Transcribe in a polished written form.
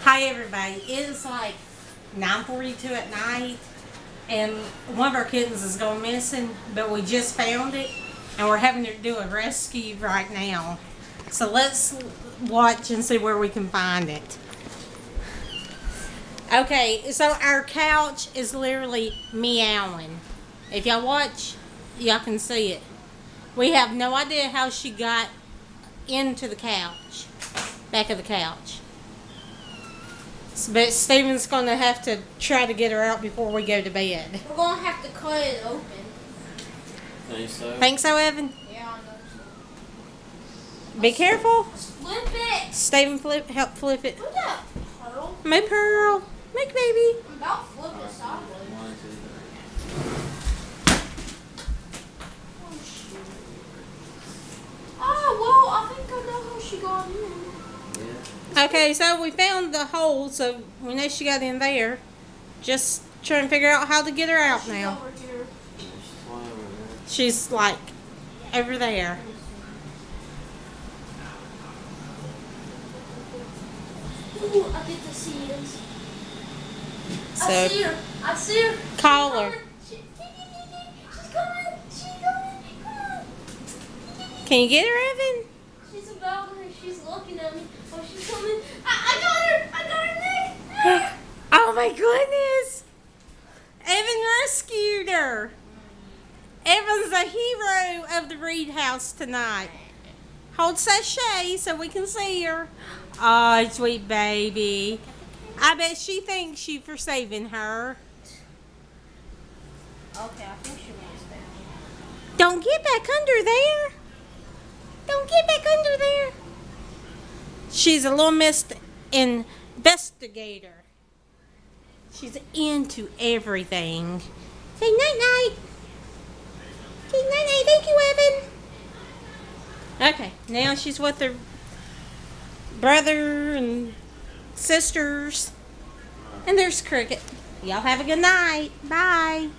Hi everybody, it is like 9:42 at night and one of our kittens is going missing, but we just found it and we're having to do a rescue right now. So let's watch and see where we can find it. Okay, so our couch is literally meowing. If y'all watch, y'all can see it. We have no idea how she got into the couch, back of the couch. But Steven's going to have to try to get her out before we go to bed. We're going to have to cut it open. Think so? Think so, Evan? Yeah, I know so. Be careful. Flip it. Steven, help flip it. Look at that pearl. Make Pearl. Make baby. I'm about to flip it sideways. 1, 2, 3. Oh, shoot. Oh, well, I think I know how she got in. Yeah. Okay, so we found the hole, so we know she got in there. Just trying to figure out how to get her out She's now. over here. She's way over there. She's like over there. Ooh, I get to see it. I So see her. I see her. call She's her. coming. She's coming. She's coming. Come on. Can you get her, Evan? She's about her. She's looking at me. Oh, she's coming. I got her. I got her neck. Oh my goodness! Evan rescued her. Evan's the hero of the Reed house tonight. Hold sachet so we can see her. Oh, sweet baby. I bet she thanks you for saving her. Okay, I think she wants that. Don't get back under there. Don't get back under there. She's a little missed investigator. She's into everything. Say night-night. Say night-night. Thank you, Evan. Okay, now she's with her brother and sisters. And there's Cricket. Y'all have a good night. Bye.